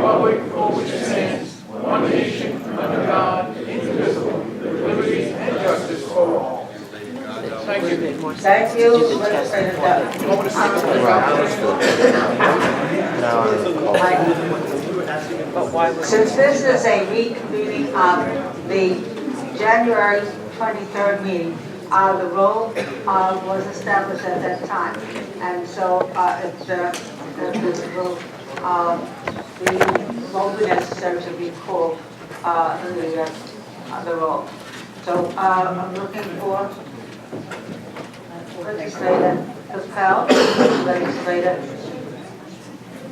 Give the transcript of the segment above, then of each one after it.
republic for which it stands, one nation, under God, indivisible, with liberty and justice for all. Thank you. Thank you, Legislator Dutton. Since this is a reconvening of the January 23rd meeting, the roll was established at that time, and so it will be necessary to recall the roll. So I'm looking for Legislator Capel, Legislator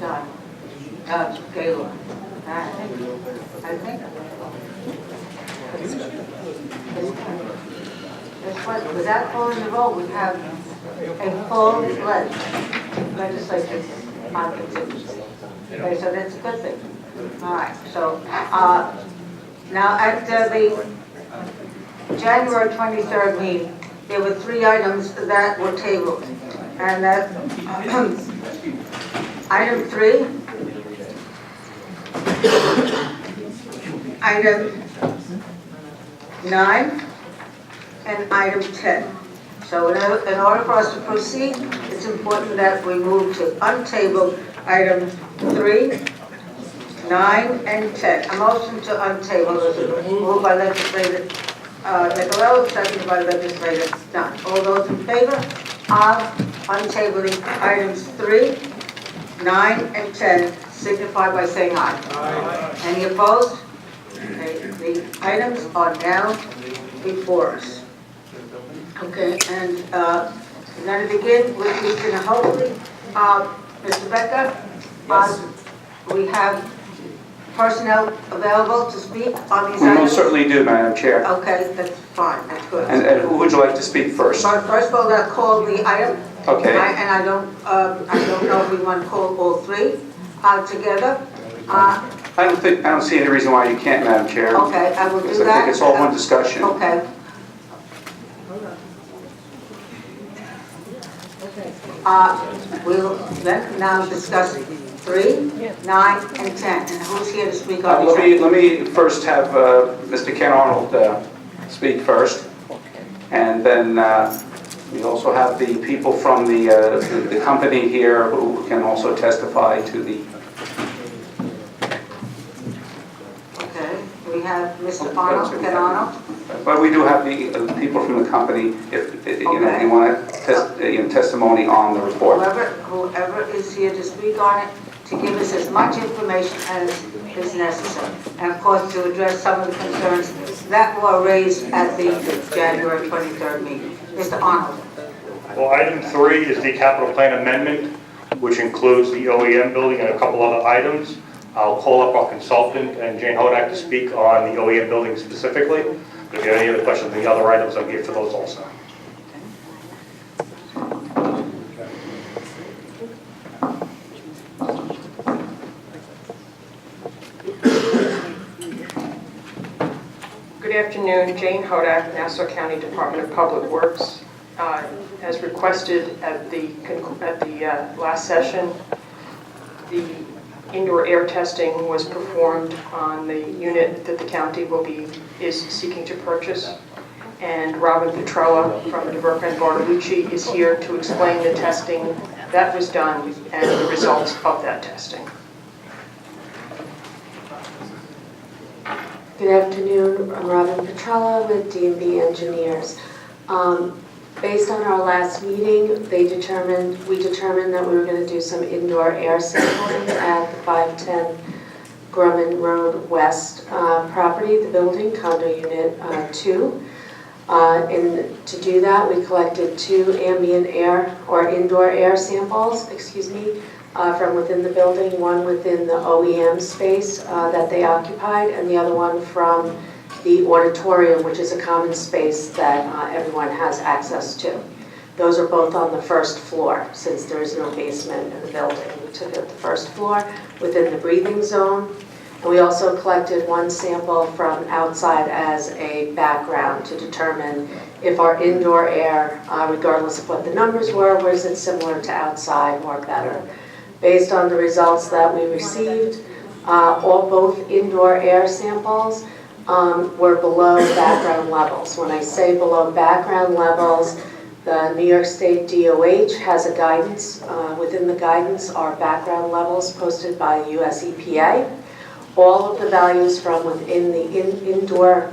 Dunn, Gaylor. I think. Without calling the roll, we have a full-fledged legislature on contingency. Okay, so that's a good thing. All right, so now at the January 23rd meeting, there were 3 items that were tabled, and that item 3, item 9, and item 10. So in order for us to proceed, it's important that we move to untable item 3, 9, and 10. A motion to untable is moved by Legislator Nicolello, seconded by Legislator Dunn. All those in favor of untabling items 3, 9, and 10 signify by saying aye. Aye. Any opposed? Okay, the items are now before us. Okay, and we're going to begin with Mr. Hopefully, Mr. Becker, we have personnel available to speak on these We items? most certainly do, Madam Chair. Okay, that's fine, that's good. And who would you like to speak first? So first of all, let's call the item. Okay. And I don't know if we want to call all 3 together. I don't see any reason why you can't, Madam Chair. Okay, I will do Because that. I think it's all one discussion. Okay. We'll then now discuss 3, 9, and 10. And who's here to speak on these? Let me first have Mr. Ken Arnold speak first. And then we also have the people from the company here who can also testify to the... Okay, we have Mr. Arnold, Ken Arnold. But we do have the people from the company, if you want testimony on the report. Whoever is here to speak on it, to give us as much information as is necessary. And of course, to address some of the concerns that were raised at the January 23rd meeting. Mr. Arnold. Well, item 3 is the capital plan amendment, which includes the OEM building and a couple other items. I'll call up our consultant and Jane Hodak to speak on the OEM building specifically. If you have any other questions on the other items, I'm here for those also. Good afternoon, Jane Hodak, Nassau County Department of Public Works. As requested at the last session, the indoor air testing was performed on the unit that the county is seeking to purchase. And Robin Petrella from DeVerka Bartolucci is here to explain the testing that was done and the results of that testing. Good afternoon, I'm Robin Petrella with D&B Engineers. Based on our last meeting, we determined that we were going to do some indoor air sampling at the 510 Grumman Road West property, the building, condo unit 2. To do that, we collected 2 ambient air or indoor air samples, from within the building, one within the OEM space that they occupied, and the other one from the auditorium, which is a common space that everyone has access to. Those are both on the first floor, since there is no basement in the building. We took it at the first floor within the breathing zone. And we also collected 1 sample from outside as a background to determine if our indoor air, regardless of what the numbers were, was it similar to outside or better. Based on the results that we received, Both indoor air samples were below background levels. When I say below background levels, the New York State DOH has a guidance. Within the guidance are background levels posted by the US EPA. All of the values from within the indoor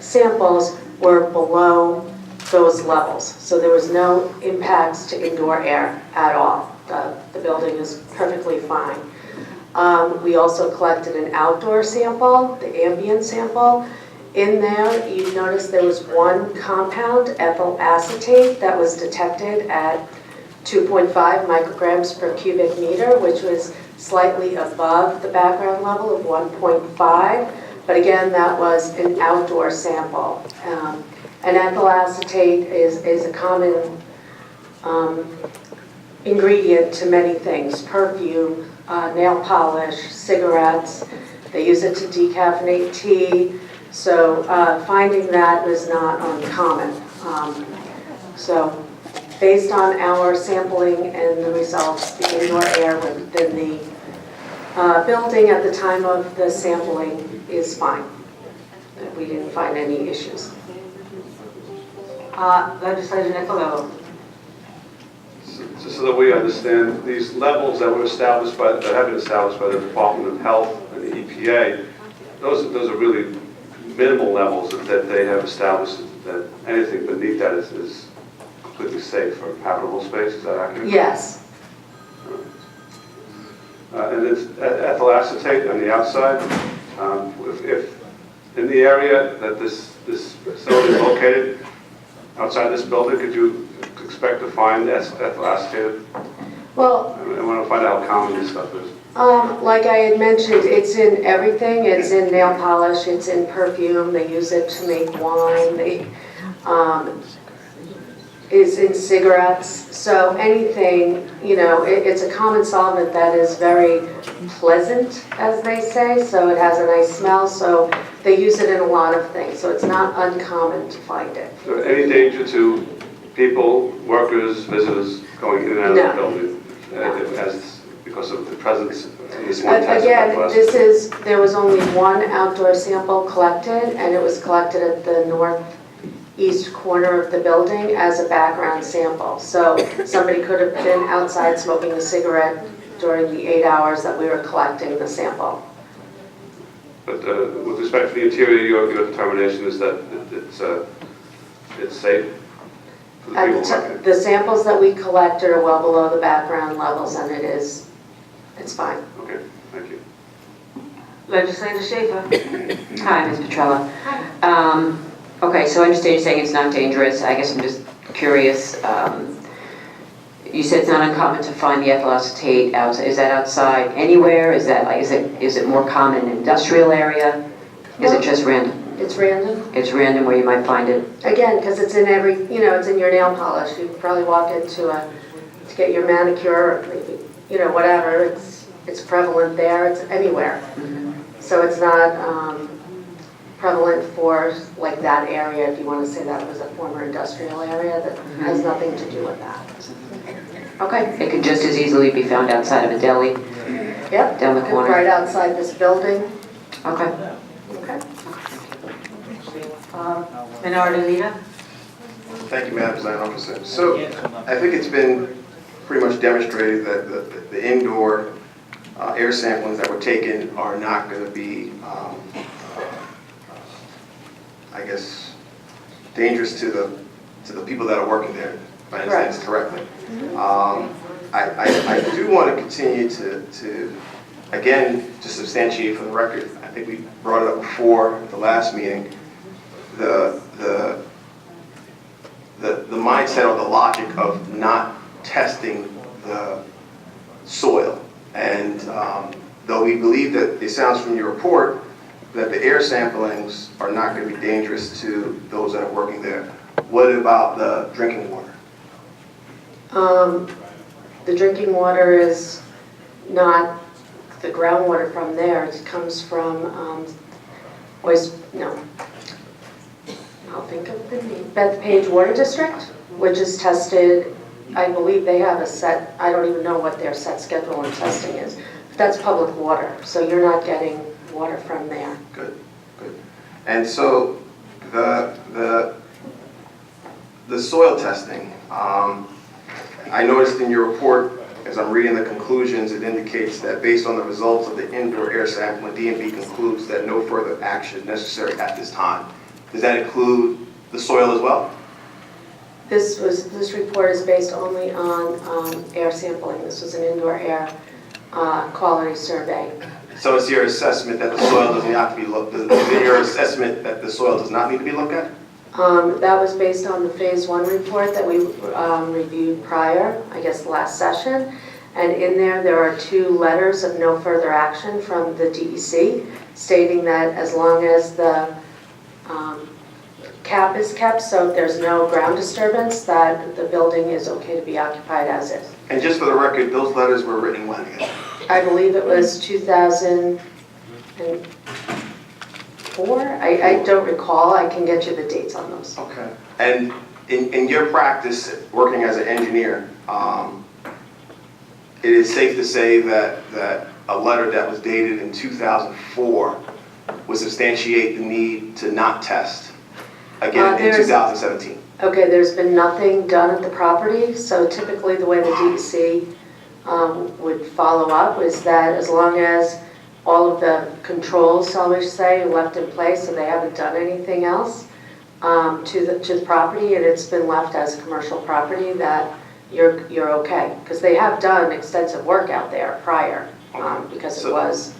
samples were below those levels. So there was no impacts to indoor air at all. The building is perfectly fine. We also collected an outdoor sample, the ambient sample. In there, you notice there was one compound, ethyl acetate, that was detected at 2.5 micrograms per cubic meter, which was slightly above the background level of 1.5. But again, that was an outdoor sample. And ethyl acetate is a common ingredient to many things: perfume, nail polish, cigarettes. They use it to decaffeinate tea. So finding that was not uncommon. So based on our sampling and the results, the indoor air within the building at the time of the sampling is fine. We didn't find any issues. Legislator Nicolello. So that we understand, these levels that were established that have been established by the Department of Health and the EPA, those are really minimal levels that they have established, that anything beneath that is completely safe for habitable space. Is that accurate? Yes. And it's ethyl acetate on the outside. If in the area that this facility is located, outside this building, could you expect to find ethyl acetate? Well, I want to find out how common this stuff is. like I had mentioned, it's in everything. It's in nail polish, it's in perfume. They use it to make wine. It's in cigarettes. So anything, it's a common solvent that is very pleasant, as they say. So it has a nice smell. So they use it in a lot of things. So it's not uncommon to find it. Is there any danger to people, workers, visitors going in and out of the building because of the presence of this one test? Again, there was only one outdoor sample collected, and it was collected at the northeast corner of the building as a background sample. So somebody could have been outside smoking a cigarette during the 8 hours that we were collecting the sample. But with respect to the interior, your determination is that it's safe for the people working? The samples that we collected are well below the background levels, and it's fine. Okay, thank you. Legislator Schaefer. Hi, Ms. Petrella. Okay, so I understand you're saying it's not dangerous. I guess I'm just curious. You said it's not uncommon to find the ethyl acetate outside. Is that outside anywhere? Is it more common in an industrial area? Is it just random? It's random. It's random where you might find it. Again, because it's in it's in your nail polish. You probably walk into to get your manicure, or maybe, whatever. It's prevalent there. It's anywhere. Mm-hmm. So it's not prevalent for like that area. If you want to say that was a former industrial area, that has nothing to do with that. Okay. It could just as easily be found outside of a deli. Yep. Down the corner. Right outside this building. Okay. Okay. Minority Leader. Thank you, Madam Presiding Officer. So I think it's been pretty much demonstrated that the indoor air samplings that were taken are not going to be, I guess, dangerous to the people that are working there, if I understand this correctly. I do want to continue to, again, to substantiate for the record, I think we brought it up before at the last meeting, the mindset or the logic of not testing the soil. And though we believe that it sounds from your report that the air samplings are not going to be dangerous to those that are working there, what about the drinking water? The drinking water is not the groundwater from there. It comes from I'll think of the name. Bethpage Water District, which is tested. I believe they have a set. I don't even know what their set schedule and testing is. That's public water, so you're not getting water from there. Good, good. And so the soil testing, I noticed in your report, as I'm reading the conclusions, it indicates that based on the results of the indoor air sampling, DMV concludes that no further action is necessary at this time. Does that include the soil as well? This report is based only on air sampling. This was an indoor air quality survey. So it's your assessment that the soil doesn't have to be looked, is it your assessment that the soil does not need to be looked at? That was based on the Phase 1 report that we reviewed prior, I guess, last session. And in there are 2 letters of no further action from the DEC stating that as long as the cap is kept, so if there's no ground disturbance, that the building is okay to be occupied as is. And just for the record, those letters were written when again? I believe it was 2004. I don't recall. I can get you the dates on those. Okay. And in your practice, working as an engineer, it is safe to say that a letter that was dated in 2004 would substantiate the need to not test again in 2017? Okay, there's been nothing done at the property, so typically the way the DEC would follow up is that as long as all of the controls, shall we say, are left in place, so they haven't done anything else to the property, and it's been left as a commercial property, that you're okay. Because they have done extensive work out there prior, because it was,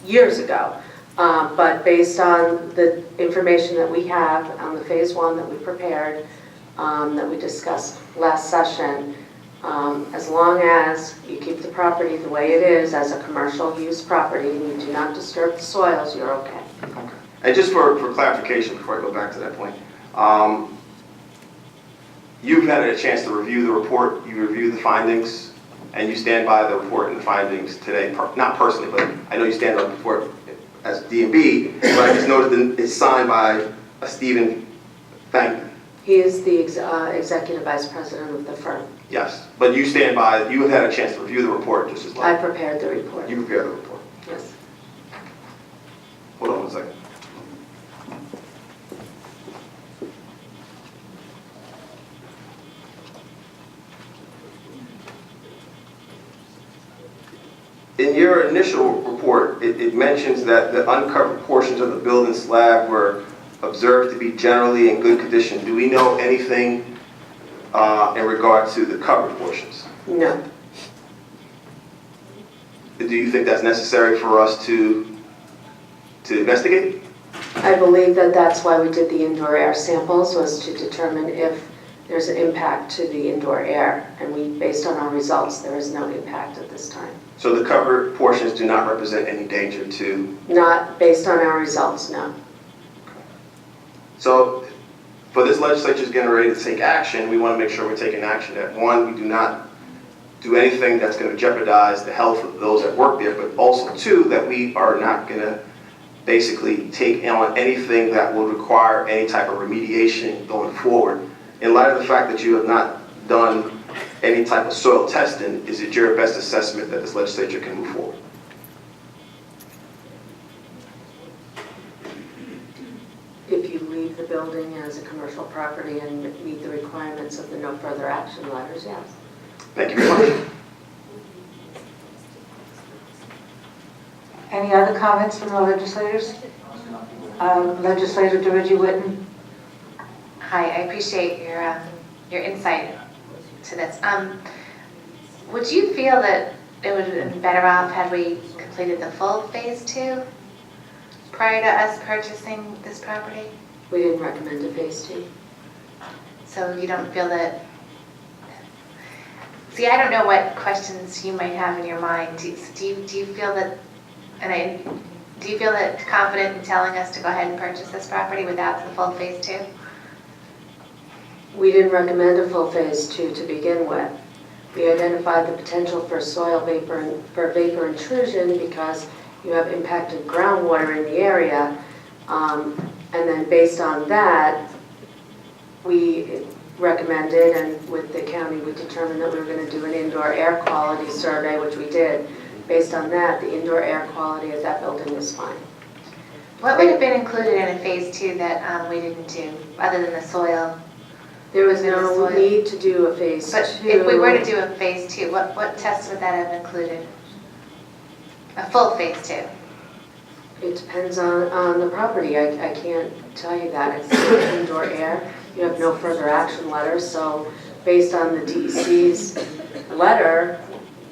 years ago. But based on the information that we have on the Phase 1 that we prepared, that we discussed last session, as long as you keep the property the way it is as a commercial use property and you do not disturb the soils, you're okay. Okay. And just for clarification, before I go back to that point, you've had a chance to review the report, you reviewed the findings, and you stand by the report and the findings today, not personally, but I know you stand up for it as DMB, but I just noticed that it's signed by Stephen Bankman. He is the executive vice president of the firm. Yes, but you stand by, you have had a chance to review the report just as well. I prepared the report. You prepared the report. Yes. Hold on one second. In your initial report, it mentions that the uncovered portions of the building slab were observed to be generally in good condition. Do we know anything in regard to the covered portions? No. Do you think that's necessary for us to investigate? I believe that that's why we did the indoor air samples, was to determine if there's an impact to the indoor air. And based on our results, there is no impact at this time. So the covered portions do not represent any danger to... Not based on our results, no. So for this legislature getting ready to take action, we want to make sure we're taking action that, one, we do not do anything that's going to jeopardize the health of those that work there, but also, two, that we are not going to basically take on anything that will require any type of remediation going forward. In light of the fact that you have not done any type of soil testing, is it your best assessment that this legislature can move forward? If you leave the building as a commercial property and meet the requirements of the no further action letters, yes. Thank you very much. Any other comments from the legislators? Legislator DeReggie Whitten? Hi, I appreciate your insight to this. Would you feel that it would have been better off had we completed the full Phase 2 prior to us purchasing this property? We didn't recommend a Phase 2. So you don't feel that... See, I don't know what questions you might have in your mind. Do you feel that... do you feel that confident in telling us to go ahead and purchase this property without the full Phase 2? We didn't recommend a full Phase 2 to begin with. We identified the potential for soil vapor intrusion because you have impacted groundwater in the area. And then based on that, we recommended, and with the county, we determined that we were going to do an indoor air quality survey, which we did, based on that, the indoor air quality of that building is fine. What would have been included in a phase 2 that we didn't do, other than the soil? There was no need to do a phase 2. But if we were to do a phase 2, what tests would that have included? A full phase 2? It depends on the property. I can't tell you that. It's indoor air. You have no further action letter, so based on the DEC's letter,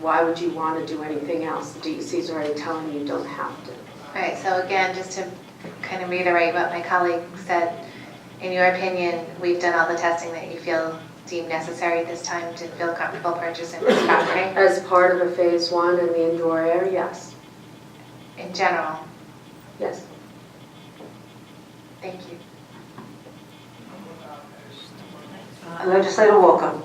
why would you want to do anything else? The DEC's already telling you don't have to. All right, so again, just to kind of reiterate what my colleague said, in your opinion, we've done all the testing that you feel deemed necessary at this time to feel comfortable purchasing this property? As part of a phase 1 in the indoor air, yes. In general? Yes. Thank you. Legislator Walker.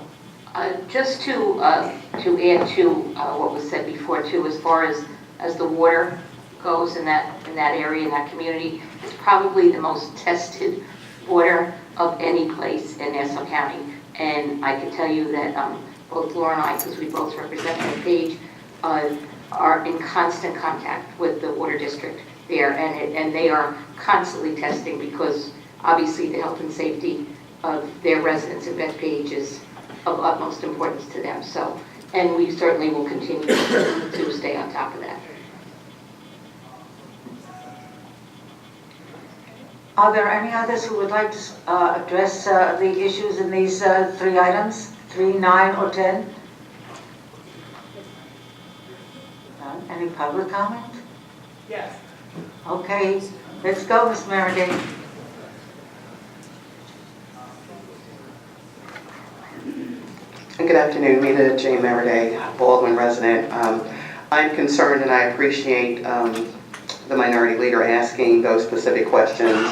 Just to add to what was said before too, as far as the water goes in that area, in that community, it's probably the most tested water of any place in Nassau County. And I can tell you that both Laura and I, because we both represent that page, are in constant contact with the water district there, and they are constantly testing, because obviously the health and safety of their residents in Bethpage is of utmost importance to them. So, and we certainly will continue to stay on top of that. Are there any others who would like to address the issues in these 3 items, 3, 9, or 10? None? Any public comment? Yes. Okay, let's go, Ms. Meredith. Good afternoon, Rita J. Meriday, Baldwin resident. I'm concerned, and I appreciate the minority leader asking those specific questions.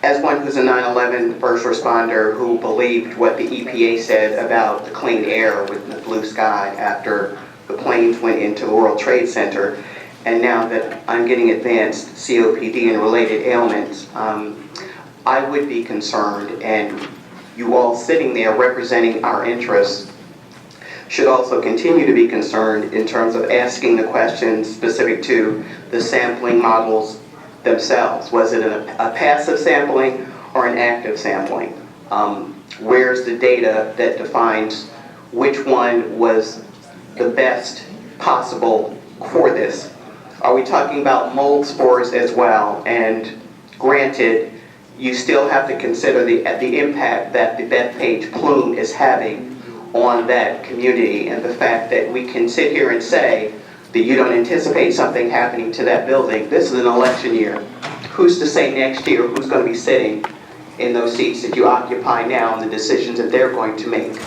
As one who's a 9/11 first responder who believed what the EPA said about the clean air with the blue sky after the planes went into the World Trade Center, and now that I'm getting advanced COPD and related ailments, I would be concerned, and you all sitting there representing our interests should also continue to be concerned in terms of asking the questions specific to the sampling models themselves. Was it a passive sampling or an active sampling? Where's the data that defines which one was the best possible for this? Are we talking about mold spores as well? And granted, you still have to consider the impact that the Bethpage plume is having on that community, and the fact that we can sit here and say that you don't anticipate something happening to that building. This is an election year. Who's to say next year who's going to be sitting in those seats that you occupy now, and the decisions that they're going to make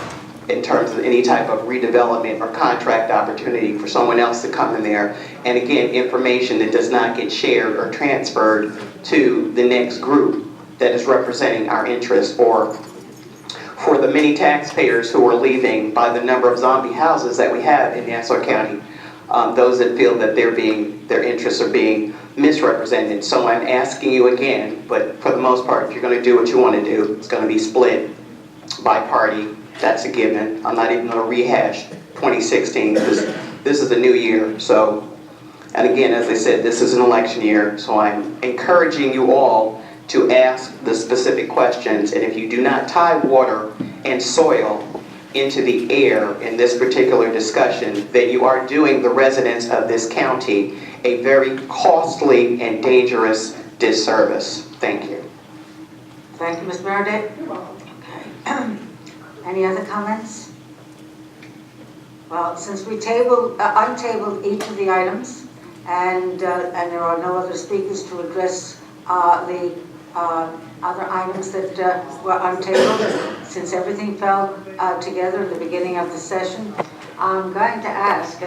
in terms of any type of redevelopment or contract opportunity for someone else to come in there. And again, information that does not get shared or transferred to the next group that is representing our interests, or for the many taxpayers who are leaving by the number of zombie houses that we have in Nassau County, those that feel that their interests are being misrepresented. So I'm asking you again, but for the most part, if you're going to do what you want to do, it's going to be split by party. That's a given. I'm not even going to rehash 2016 because this is a new year. So, and again, as I said, this is an election year, so I'm encouraging you all to ask the specific questions, and if you do not tie water and soil into the air in this particular discussion, then you are doing the residents of this county a very costly and dangerous disservice. Thank you. Thank you, Ms. Meredith. Okay. Any other comments? Well, since we untabled each of the items, and there are no other speakers to address the other items that were untabled, since everything fell together at the beginning of the session, I'm going to ask